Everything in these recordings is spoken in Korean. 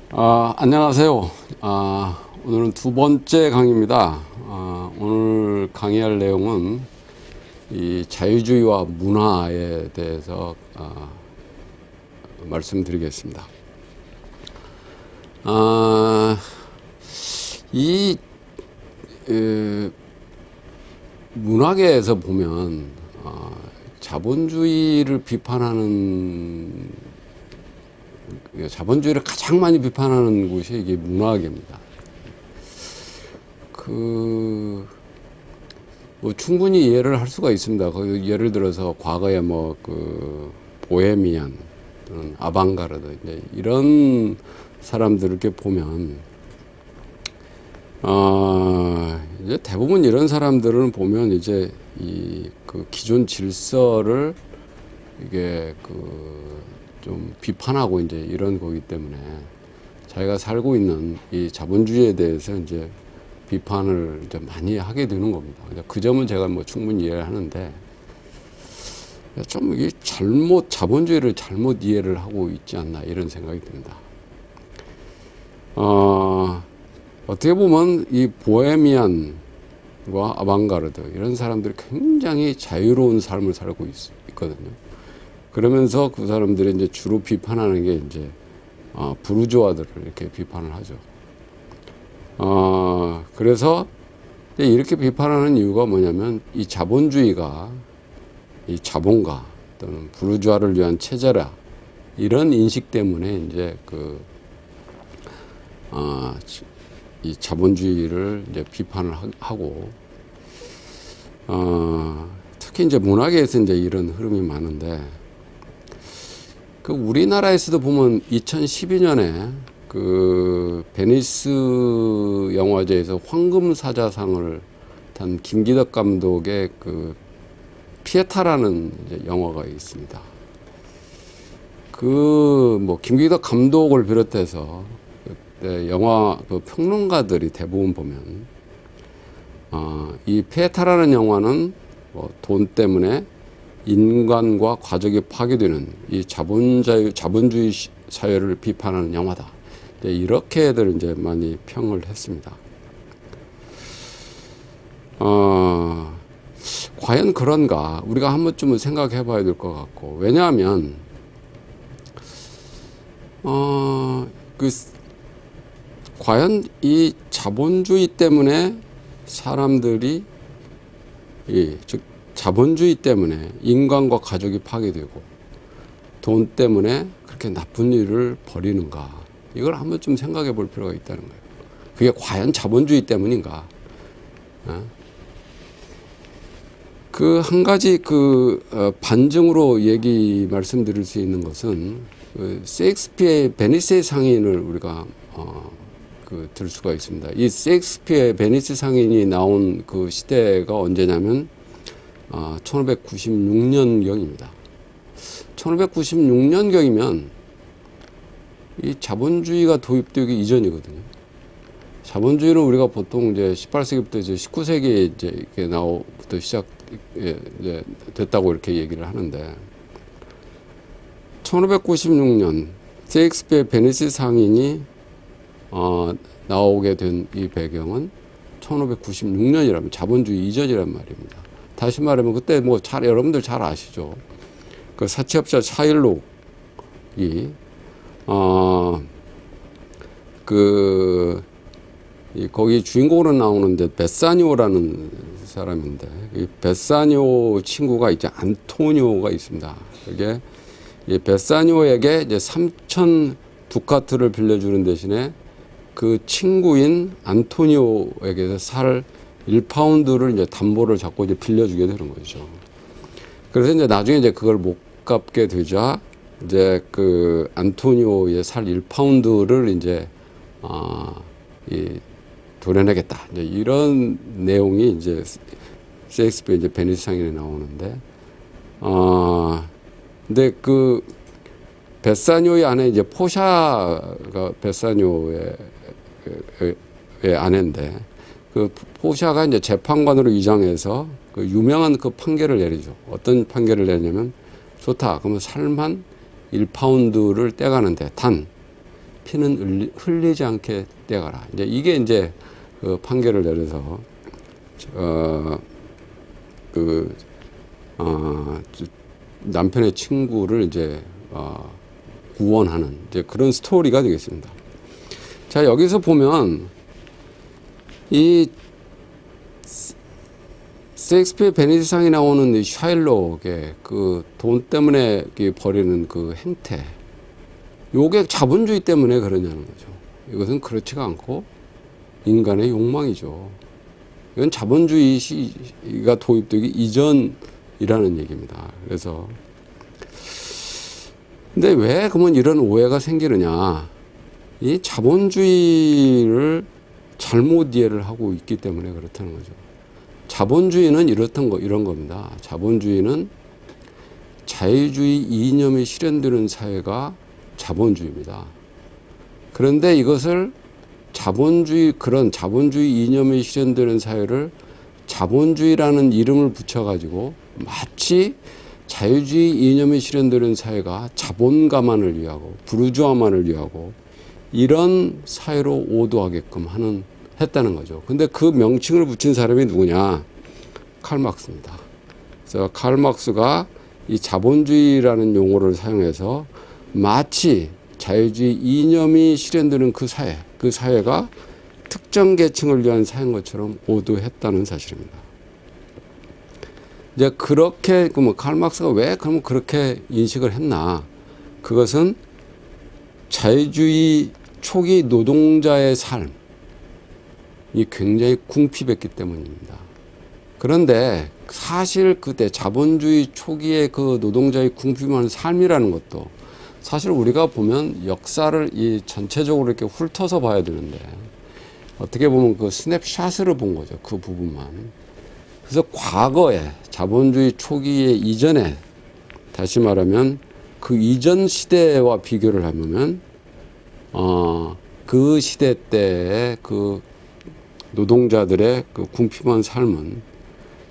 안녕하세요. 오늘은 두 번째 강의입니다. 오늘 강의할 내용은 이 자유주의와 문화에 대해서 말씀드리겠습니다. 이 문학에서 보면 자본주의를 가장 많이 비판하는 곳이 이게 문학입니다. 뭐 충분히 이해를 할 수가 있습니다. 예를 들어서 과거에 보헤미안 또는 아방가르드 이런 사람들을 이렇게 보면 이제 대부분 이런 사람들은 보면 이제 그 기존 질서를 이게 좀 비판하고 이제 이런 거기 때문에 자기가 살고 있는 이 자본주의에 대해서 이제 비판을 이제 많이 하게 되는 겁니다. 그 점은 제가 충분히 이해를 하는데 좀 이게 자본주의를 잘못 이해를 하고 있지 않나 이런 생각이 듭니다. 어떻게 보면 이 보헤미안과 아방가르드 이런 사람들이 굉장히 자유로운 삶을 살고 있거든요. 그러면서 그 사람들이 이제 주로 비판하는 게 이제 부르주아들을 이렇게 비판을 하죠. 그래서 이렇게 비판하는 이유가 뭐냐면 이 자본주의가 이 자본가 또는 부르주아를 위한 체제라 이런 인식 때문에 이제 이 자본주의를 이제 비판을 하고 특히 이제 문학에서 이제 이런 흐름이 많은데 우리나라에서도 보면 2012년에 베니스 영화제에서 황금사자상을 탄 김기덕 감독의 피에타라는 이제 영화가 있습니다. 김기덕 감독을 비롯해서 영화 평론가들이 대부분 보면 이 피에타라는 영화는 돈 때문에 인간과 가족이 파괴되는 이 자본주의 사회를 비판하는 영화다. 이렇게들 이제 많이 평을 했습니다. 과연 그런가? 우리가 한 번쯤은 생각해 봐야 될 것 같고. 왜냐하면, 과연 이 자본주의 때문에 사람들이, 즉, 자본주의 때문에 인간과 가족이 파괴되고 돈 때문에 그렇게 나쁜 일을 벌이는가? 이걸 한 번쯤 생각해 볼 필요가 있다는 거예요. 그게 과연 자본주의 때문인가? 한 가지 반증으로 말씀드릴 수 있는 것은 셰익스피어의 베니스 상인을 우리가 들 수가 있습니다. 이 셰익스피어의 베니스 상인이 나온 그 시대가 언제냐면 1596년경입니다. 1596년경이면 이 자본주의가 도입되기 이전이거든요. 자본주의는 우리가 보통 이제 18세기부터 이제 19세기에 이제 이렇게 부터 이제 됐다고 이렇게 얘기를 하는데 1596년 셰익스피어의 베니스 상인이 나오게 된 이 배경은 1596년이라면 자본주의 이전이란 말입니다. 다시 말하면 그때 여러분들 잘 아시죠? 사채업자 샤일록이 거기 주인공으로 나오는 베사니오라는 사람인데 이 베사니오 친구가 이제 안토니오가 있습니다. 이게 이 베사니오에게 이제 3,000 두카트를 빌려주는 대신에 그 친구인 안토니오에게서 살 1파운드를 이제 담보를 잡고 이제 빌려주게 되는 거죠. 그래서 이제 나중에 이제 그걸 못 갚게 되자 이제 안토니오의 살 1파운드를 이제 도려내겠다. 이제 이런 내용이 이제 셰익스피어 이제 베니스 상인에 나오는데 근데 베사니오의 아내 이제 포샤가 베사니오의 아내인데 포샤가 이제 재판관으로 위장해서 유명한 판결을 내리죠. 어떤 판결을 내냐면 좋다. 그러면 살만 1파운드를 떼가는데 단 피는 흘리지 않게 떼가라. 이제 이게 이제 그 판결을 내려서 남편의 친구를 이제 구원하는 이제 그런 스토리가 되겠습니다. 자, 여기서 보면 이 셰익스피어 베네디상에 나오는 이 샤일록의 그 돈 때문에 벌이는 그 행태, 요게 자본주의 때문에 그러냐는 거죠. 이것은 그렇지가 않고 인간의 욕망이죠. 이건 자본주의가 도입되기 이전이라는 얘기입니다. 그래서 근데 왜 그러면 이런 오해가 생기느냐? 이 자본주의를 잘못 이해를 하고 있기 때문에 그렇다는 거죠. 자본주의는 이런 겁니다. 자본주의는 자유주의 이념이 실현되는 사회가 자본주의입니다. 그런데 이것을 그런 자본주의 이념이 실현되는 사회를 자본주의라는 이름을 붙여가지고 마치 자유주의 이념이 실현되는 사회가 자본가만을 위하고 부르주아만을 위하고 이런 사회로 오도하게끔 했다는 거죠. 근데 그 명칭을 붙인 사람이 누구냐? 칼 마크스입니다. 그래서 칼 마크스가 이 자본주의라는 용어를 사용해서 마치 자유주의 이념이 실현되는 그 사회가 특정 계층을 위한 사회인 것처럼 오도했다는 사실입니다. 이제 그렇게, 그러면 칼 마크스가 왜 그러면 그렇게 인식을 했나? 그것은 자유주의 초기 노동자의 삶이 굉장히 궁핍했기 때문입니다. 그런데 사실 그때 자본주의 초기의 그 노동자의 궁핍한 삶이라는 것도 사실 우리가 보면 역사를 이 전체적으로 이렇게 훑어서 봐야 되는데 어떻게 보면 그 스냅샷으로 본 거죠. 그 부분만. 그래서 과거에 자본주의 초기의 이전에 다시 말하면 그 이전 시대와 비교를 하면 그 시대 때의 그 노동자들의 그 궁핍한 삶은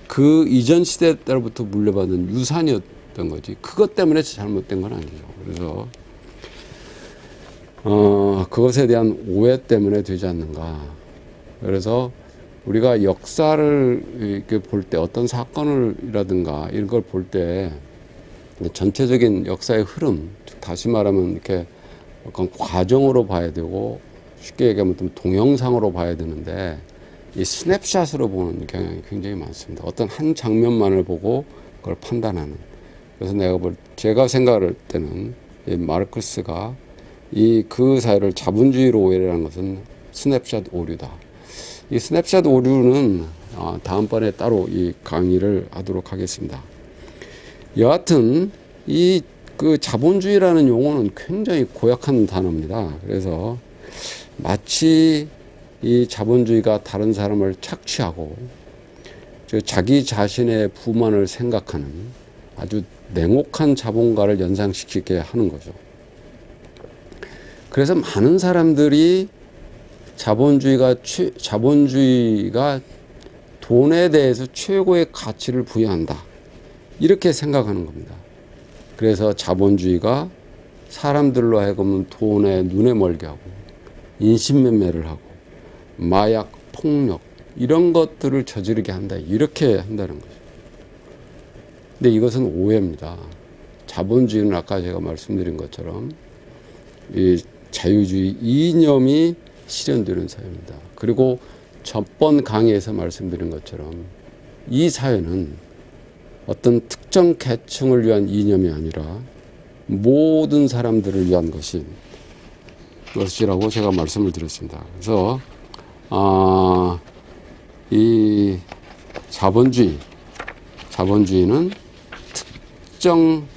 그 이전 시대 때로부터 물려받은 유산이었던 거지. 그것 때문에 잘못된 건 아니죠. 그래서 그것에 대한 오해 때문에 되지 않는가. 그래서 우리가 역사를 이렇게 볼 때 어떤 사건을이라든가 이런 걸 볼 때 전체적인 역사의 흐름, 다시 말하면 이렇게 약간 과정으로 봐야 되고 쉽게 얘기하면 좀 동영상으로 봐야 되는데 이 스냅샷으로 보는 경향이 굉장히 많습니다. 어떤 한 장면만을 보고 그걸 판단하는. 그래서 제가 생각할 때는 이 마르크스가 그 사회를 자본주의로 오해하는 것은 스냅샷 오류다. 이 스냅샷 오류는 다음번에 따로 이 강의를 하도록 하겠습니다. 여하튼 그 자본주의라는 용어는 굉장히 고약한 단어입니다. 그래서 마치 이 자본주의가 다른 사람을 착취하고 자기 자신의 부만을 생각하는 아주 냉혹한 자본가를 연상시키게 하는 거죠. 그래서 많은 사람들이 자본주의가 돈에 대해서 최고의 가치를 부여한다. 이렇게 생각하는 겁니다. 그래서 자본주의가 사람들로 하여금 돈에 눈에 멀게 하고 인신매매를 하고 마약, 폭력 이런 것들을 저지르게 한다. 이렇게 한다는 거죠. 근데 이것은 오해입니다. 자본주의는 아까 제가 말씀드린 것처럼 이 자유주의 이념이 실현되는 사회입니다. 그리고 전번 강의에서 말씀드린 것처럼 이 사회는 어떤 특정 계층을 위한 이념이 아니라 모든 사람들을 위한 것이라고 제가 말씀을 드렸습니다. 그래서 이 자본주의는 특정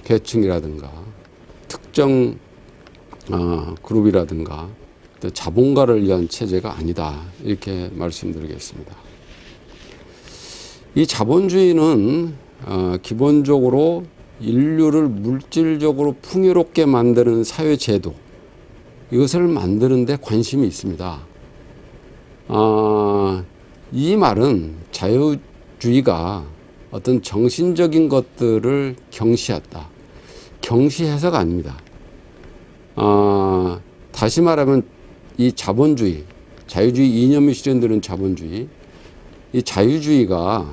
계층이라든가 특정 그룹이라든가 자본가를 위한 체제가 아니다. 이렇게 말씀드리겠습니다. 이 자본주의는 기본적으로 인류를 물질적으로 풍요롭게 만드는 사회제도, 이것을 만드는 데 관심이 있습니다. 이 말은 자유주의가 어떤 정신적인 것들을 경시했다. 경시해서가 아닙니다. 다시 말하면 이 자본주의, 자유주의 이념이 실현되는 자본주의, 이 자유주의가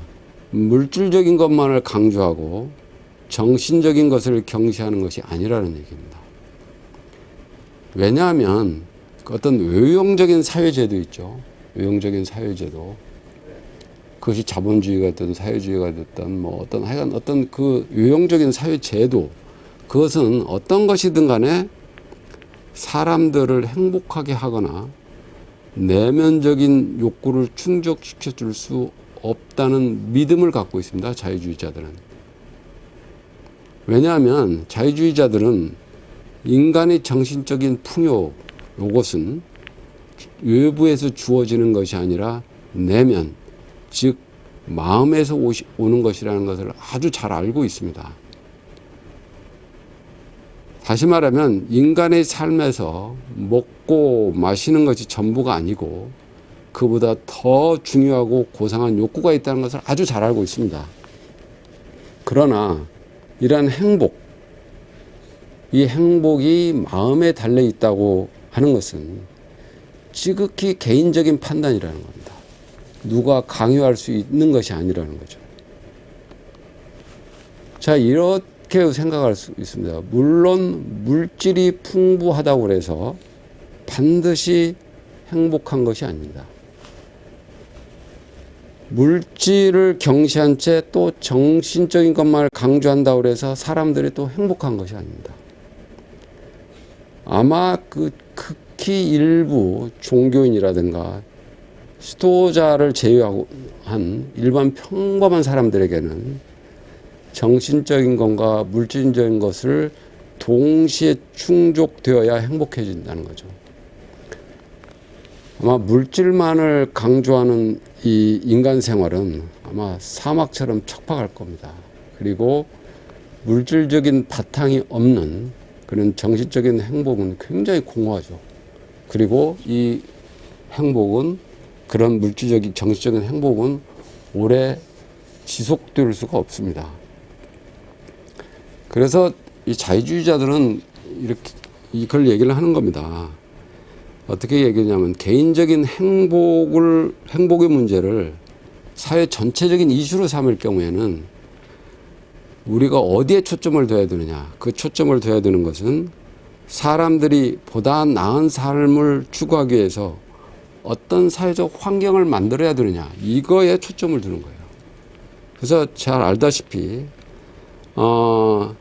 물질적인 것만을 강조하고 정신적인 것을 경시하는 것이 아니라는 얘기입니다. 왜냐하면 어떤 외형적인 사회제도 있죠. 외형적인 사회제도. 그것이 자본주의가 됐든 사회주의가 됐든 뭐 어떤 하여간 어떤 그 외형적인 사회제도, 그것은 어떤 것이든 간에 사람들을 행복하게 하거나 내면적인 욕구를 충족시켜 줄 수 없다는 믿음을 갖고 있습니다. 자유주의자들은. 왜냐하면 자유주의자들은 인간의 정신적인 풍요, 이것은 외부에서 주어지는 것이 아니라 내면, 즉 마음에서 오는 것이라는 것을 아주 잘 알고 있습니다. 다시 말하면 인간의 삶에서 먹고 마시는 것이 전부가 아니고 그보다 더 중요하고 고상한 욕구가 있다는 것을 아주 잘 알고 있습니다. 그러나 이러한 행복, 이 행복이 마음에 달려 있다고 하는 것은 지극히 개인적인 판단이라는 겁니다. 누가 강요할 수 있는 것이 아니라는 거죠. 자, 이렇게 생각할 수 있습니다. 물론 물질이 풍부하다고 해서 반드시 행복한 것이 아닙니다. 물질을 경시한 채 또 정신적인 것만을 강조한다고 해서 사람들이 또 행복한 것이 아닙니다. 아마 그 극히 일부 종교인이라든가 수도자를 제외하고 한 일반 평범한 사람들에게는 정신적인 것과 물질적인 것을 동시에 충족되어야 행복해진다는 거죠. 아마 물질만을 강조하는 이 인간 생활은 아마 사막처럼 척박할 겁니다. 그리고 물질적인 바탕이 없는 그런 정신적인 행복은 굉장히 공허하죠. 그리고 이 행복은, 그런 물질적인 정신적인 행복은 오래 지속될 수가 없습니다. 그래서 이 자유주의자들은 이렇게 이걸 얘기를 하는 겁니다. 어떻게 얘기하냐면 개인적인 행복의 문제를 사회 전체적인 이슈로 삼을 경우에는 우리가 어디에 초점을 둬야 되느냐. 그 초점을 둬야 되는 것은 사람들이 보다 나은 삶을 추구하기 위해서 어떤 사회적 환경을 만들어야 되느냐. 이거에 초점을 두는 거예요. 그래서 잘 알다시피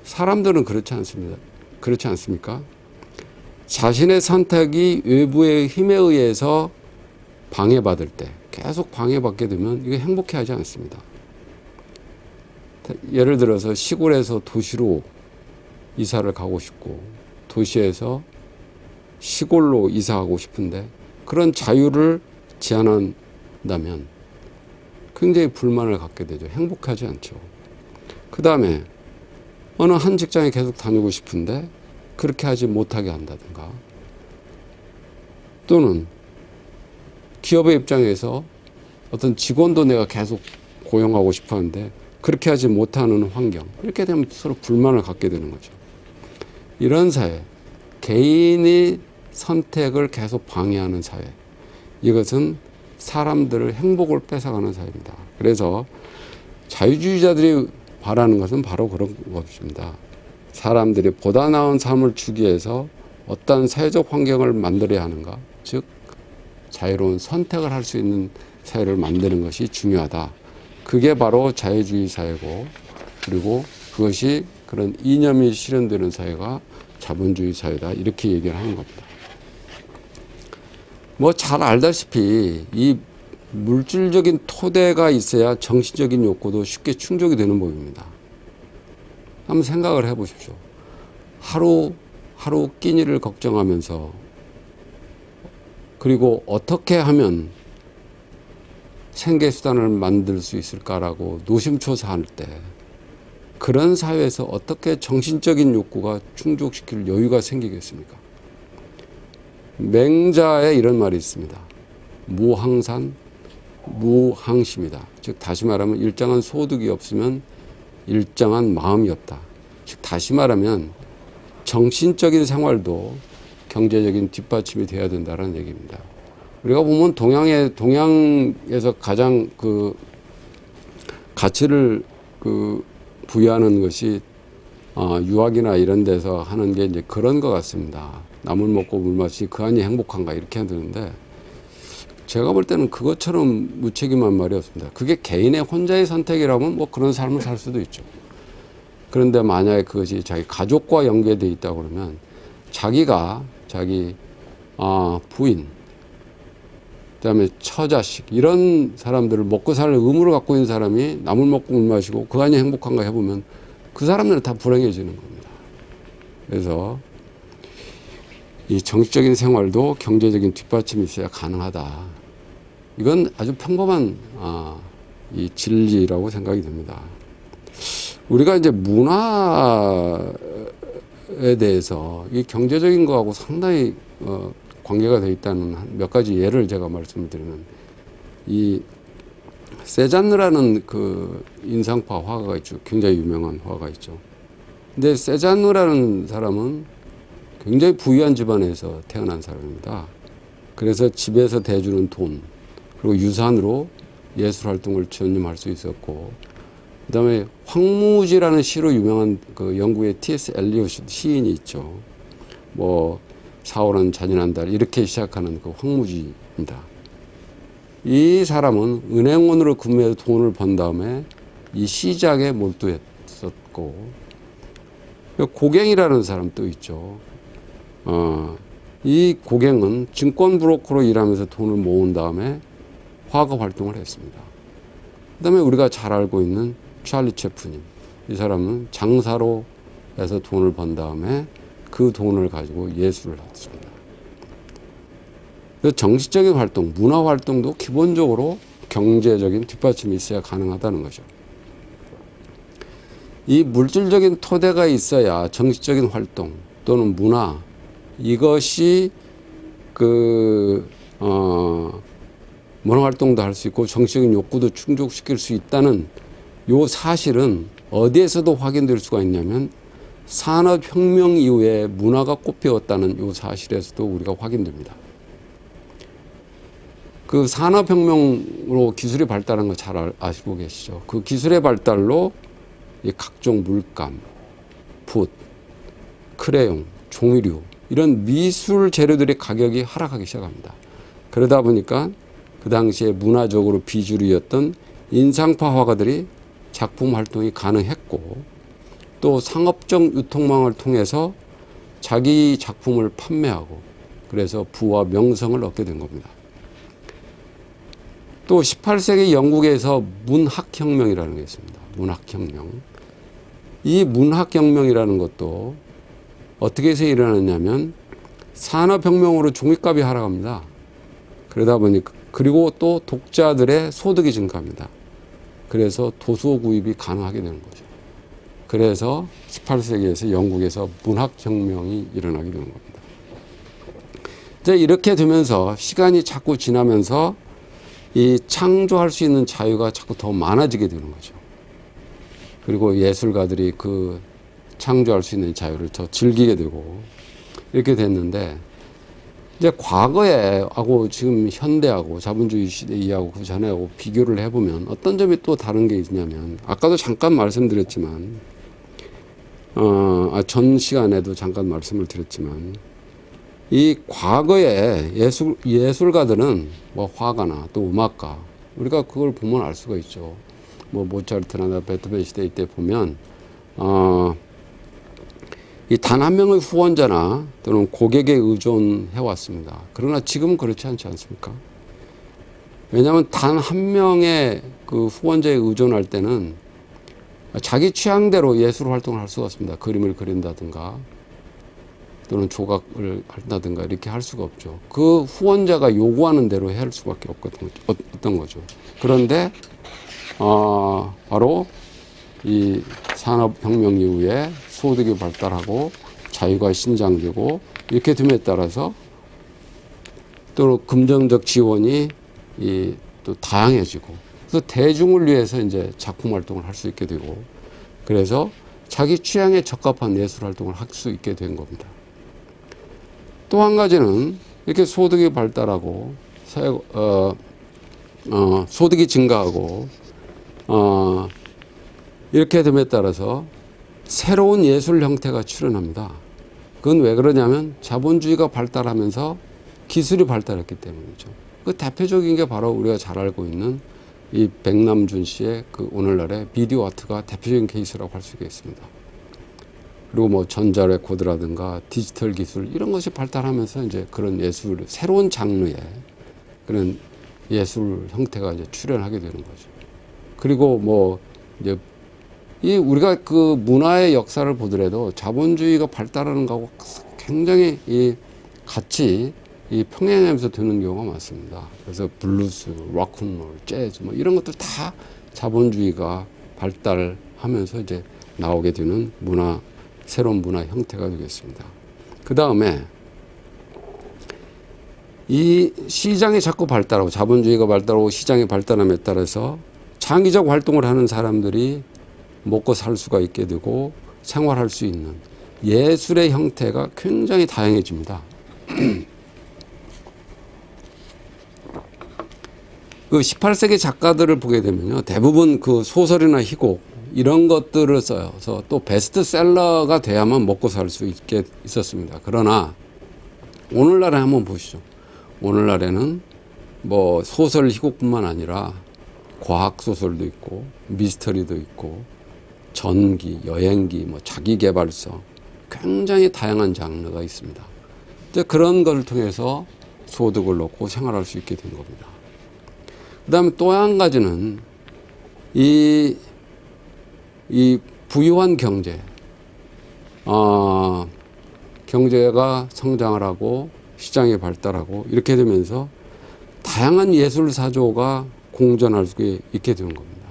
사람들은 그렇지 않습니다. 그렇지 않습니까? 자신의 선택이 외부의 힘에 의해서 방해받을 때, 계속 방해받게 되면 이게 행복해하지 않습니다. 예를 들어서 시골에서 도시로 이사를 가고 싶고 도시에서 시골로 이사하고 싶은데 그런 자유를 제한한다면 굉장히 불만을 갖게 되죠. 행복하지 않죠. 그 다음에 어느 한 직장에 계속 다니고 싶은데 그렇게 하지 못하게 한다든가, 또는 기업의 입장에서 어떤 직원도 내가 계속 고용하고 싶어 하는데 그렇게 하지 못하는 환경, 이렇게 되면 서로 불만을 갖게 되는 거죠. 이런 사회, 개인이 선택을 계속 방해하는 사회, 이것은 사람들의 행복을 뺏어가는 사회입니다. 그래서 자유주의자들이 바라는 것은 바로 그런 것입니다. 사람들이 보다 나은 삶을 주기 위해서 어떤 사회적 환경을 만들어야 하는가, 즉 자유로운 선택을 할 수 있는 사회를 만드는 것이 중요하다. 그게 바로 자유주의 사회고, 그리고 그것이 그런 이념이 실현되는 사회가 자본주의 사회다. 이렇게 얘기를 하는 겁니다. 뭐 잘 알다시피 이 물질적인 토대가 있어야 정신적인 욕구도 쉽게 충족이 되는 법입니다. 한번 생각을 해보십시오. 하루 끼니를 걱정하면서, 그리고 어떻게 하면 생계수단을 만들 수 있을까라고 노심초사할 때, 그런 사회에서 어떻게 정신적인 욕구가 충족시킬 여유가 생기겠습니까? 맹자에 이런 말이 있습니다. 무항산, 무항심이다. 즉 다시 말하면 일정한 소득이 없으면 일정한 마음이 없다. 즉 다시 말하면 정신적인 생활도 경제적인 뒷받침이 돼야 된다는 얘기입니다. 우리가 보면 동양에서 가장 그 가치를 그 부여하는 것이 유학이나 이런 데서 하는 게 이제 그런 것 같습니다. 나물 먹고 물 마시기 그 안이 행복한가 이렇게 하는데 제가 볼 때는 그것처럼 무책임한 말이 없습니다. 그게 개인의 혼자의 선택이라면 뭐 그런 삶을 살 수도 있죠. 그런데 만약에 그것이 자기 가족과 연계되어 있다 그러면 자기가 자기 부인, 그다음에 처자식 이런 사람들을 먹고 살 의무를 갖고 있는 사람이 나물 먹고 물 마시고 그 안이 행복한가 해보면 그 사람들은 다 불행해지는 겁니다. 그래서 이 정치적인 생활도 경제적인 뒷받침이 있어야 가능하다. 이건 아주 평범한 이 진리라고 생각이 듭니다. 우리가 이제 문화에 대해서 이 경제적인 거하고 상당히 관계가 되어 있다는 몇 가지 예를 제가 말씀을 드리면 이 세잔느라는 그 인상파 화가가 있죠. 굉장히 유명한 화가가 있죠. 근데 세잔느라는 사람은 굉장히 부유한 집안에서 태어난 사람입니다. 그래서 집에서 대주는 돈 그리고 유산으로 예술 활동을 전념할 수 있었고 그다음에 황무지라는 시로 유명한 그 영국의 T.S. 엘리엇 시인이 있죠. 뭐 4월은 잔인한 달 이렇게 시작하는 그 황무지입니다. 이 사람은 은행원으로 근무해서 돈을 번 다음에 이 시작에 몰두했었고 고갱이라는 사람 또 있죠. 이 고갱은 증권 브로커로 일하면서 돈을 모은 다음에 화가 활동을 했습니다. 그 다음에 우리가 잘 알고 있는 찰리 채플린. 이 사람은 장사로 해서 돈을 번 다음에 그 돈을 가지고 예술을 했습니다. 그래서 정치적인 활동, 문화 활동도 기본적으로 경제적인 뒷받침이 있어야 가능하다는 거죠. 이 물질적인 토대가 있어야 정치적인 활동 또는 문화 이것이 문화 활동도 할 수 있고 정치적인 욕구도 충족시킬 수 있다는 요 사실은 어디에서도 확인될 수가 있냐면 산업혁명 이후에 문화가 꽃피웠다는 요 사실에서도 우리가 확인됩니다. 그 산업혁명으로 기술이 발달한 거 잘 아시고 계시죠. 그 기술의 발달로 이 각종 물감, 붓, 크레용, 종이류 이런 미술 재료들의 가격이 하락하기 시작합니다. 그러다 보니까 그 당시에 문화적으로 비주류였던 인상파 화가들이 작품 활동이 가능했고 또 상업적 유통망을 통해서 자기 작품을 판매하고 그래서 부와 명성을 얻게 된 겁니다. 또 18세기 영국에서 문학혁명이라는 게 있습니다. 문학혁명. 이 문학혁명이라는 것도 어떻게 해서 일어났냐면 산업혁명으로 종이값이 하락합니다. 그러다 보니까 그리고 또 독자들의 소득이 증가합니다. 그래서 도서 구입이 가능하게 되는 거죠. 그래서 18세기에서 영국에서 문학혁명이 일어나게 되는 겁니다. 이제 이렇게 되면서 시간이 자꾸 지나면서 이 창조할 수 있는 자유가 자꾸 더 많아지게 되는 거죠. 그리고 예술가들이 그 창조할 수 있는 자유를 더 즐기게 되고 이렇게 됐는데 이제 과거에 하고 지금 현대하고 자본주의 시대 이하고 그 전에하고 비교를 해보면 어떤 점이 또 다른 게 있냐면 아까도 잠깐 말씀드렸지만 전 시간에도 잠깐 말씀을 드렸지만 이 과거에 예술가들은 뭐 화가나 또 음악가 우리가 그걸 보면 알 수가 있죠. 뭐 모차르트나 베토벤 시대 이때 보면 이 단 한 명의 후원자나 또는 고객에 의존해 왔습니다. 그러나 지금은 그렇지 않지 않습니까? 왜냐하면 단 한 명의 그 후원자에 의존할 때는 자기 취향대로 예술 활동을 할 수가 없습니다. 그림을 그린다든가 또는 조각을 한다든가 이렇게 할 수가 없죠. 그 후원자가 요구하는 대로 할 수밖에 없던 거죠. 그런데 바로 이 산업혁명 이후에 소득이 발달하고 자유가 신장되고 이렇게 됨에 따라서 또 금전적 지원이 또 다양해지고 그래서 대중을 위해서 이제 작품 활동을 할 수 있게 되고 그래서 자기 취향에 적합한 예술 활동을 할 수 있게 된 겁니다. 또 한 가지는 이렇게 소득이 발달하고 소득이 증가하고 이렇게 됨에 따라서 새로운 예술 형태가 출현합니다. 그건 왜 그러냐면 자본주의가 발달하면서 기술이 발달했기 때문이죠. 그 대표적인 게 바로 우리가 잘 알고 있는 이 백남준 씨의 그 오늘날의 비디오 아트가 대표적인 케이스라고 할 수 있겠습니다. 그리고 뭐 전자레코드라든가 디지털 기술 이런 것이 발달하면서 이제 그런 예술, 새로운 장르의 그런 예술 형태가 이제 출현하게 되는 거죠. 그리고 뭐 이제 이 우리가 그 문화의 역사를 보더라도 자본주의가 발달하는 거하고 굉장히 이 같이 이 평행하면서 되는 경우가 많습니다. 그래서 블루스, 락앤롤, 재즈 뭐 이런 것들 다 자본주의가 발달하면서 이제 나오게 되는 새로운 문화 형태가 되겠습니다. 그 다음에 이 시장이 자꾸 발달하고 자본주의가 발달하고 시장이 발달함에 따라서 장기적 활동을 하는 사람들이 먹고 살 수가 있게 되고 생활할 수 있는 예술의 형태가 굉장히 다양해집니다. 그 18세기 작가들을 보게 되면요. 대부분 그 소설이나 희곡 이런 것들을 써서 또 베스트셀러가 돼야만 먹고 살 수 있게 있었습니다. 그러나 오늘날에 한번 보시죠. 오늘날에는 뭐 소설 희곡뿐만 아니라 과학 소설도 있고 미스터리도 있고 전기, 여행기, 뭐 자기계발서 굉장히 다양한 장르가 있습니다. 이제 그런 걸 통해서 소득을 얻고 생활할 수 있게 된 겁니다. 그 다음에 또 한 가지는 이 부유한 경제, 경제가 성장을 하고 시장이 발달하고 이렇게 되면서 다양한 예술 사조가 공존할 수 있게 되는 겁니다.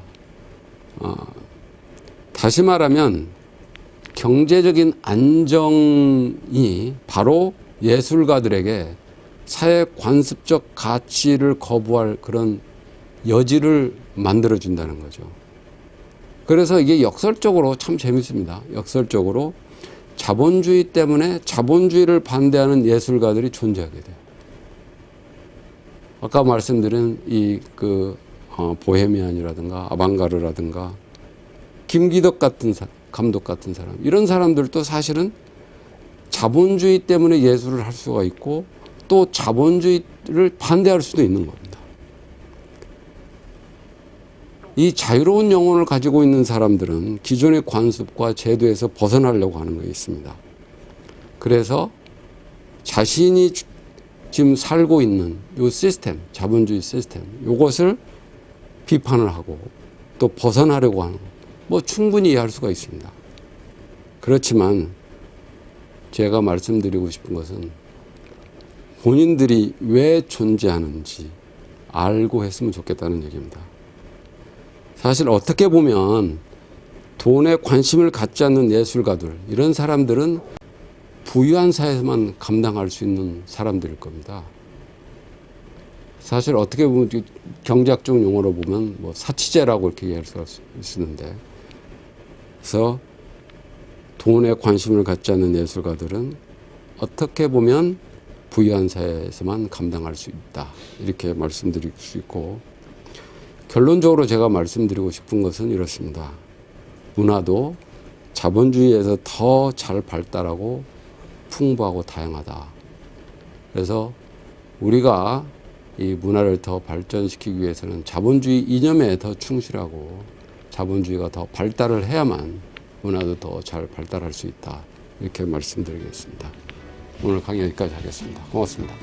다시 말하면 경제적인 안정이 바로 예술가들에게 사회 관습적 가치를 거부할 그런 여지를 만들어준다는 거죠. 그래서 이게 역설적으로 참 재밌습니다. 역설적으로 자본주의 때문에 자본주의를 반대하는 예술가들이 존재하게 돼요. 아까 말씀드린 보헤미안이라든가 아방가르라든가 김기덕 같은 감독 같은 사람, 이런 사람들도 사실은 자본주의 때문에 예술을 할 수가 있고 또 자본주의를 반대할 수도 있는 겁니다. 이 자유로운 영혼을 가지고 있는 사람들은 기존의 관습과 제도에서 벗어나려고 하는 게 있습니다. 그래서 자신이 지금 살고 있는 이 시스템, 자본주의 시스템, 이것을 비판을 하고 또 벗어나려고 하는, 뭐 충분히 이해할 수가 있습니다. 그렇지만 제가 말씀드리고 싶은 것은 본인들이 왜 존재하는지 알고 했으면 좋겠다는 얘기입니다. 사실 어떻게 보면 돈에 관심을 갖지 않는 예술가들, 이런 사람들은 부유한 사회에서만 감당할 수 있는 사람들일 겁니다. 사실 어떻게 보면 경제학적 용어로 보면 뭐 사치제라고 이렇게 이해할 수가 있는데, 그래서 돈에 관심을 갖지 않는 예술가들은 어떻게 보면 부유한 사회에서만 감당할 수 있다, 이렇게 말씀드릴 수 있고, 결론적으로 제가 말씀드리고 싶은 것은 이렇습니다. 문화도 자본주의에서 더 잘 발달하고 풍부하고 다양하다. 그래서 우리가 이 문화를 더 발전시키기 위해서는 자본주의 이념에 더 충실하고 자본주의가 더 발달을 해야만 문화도 더 잘 발달할 수 있다, 이렇게 말씀드리겠습니다. 오늘 강의 여기까지 하겠습니다. 고맙습니다.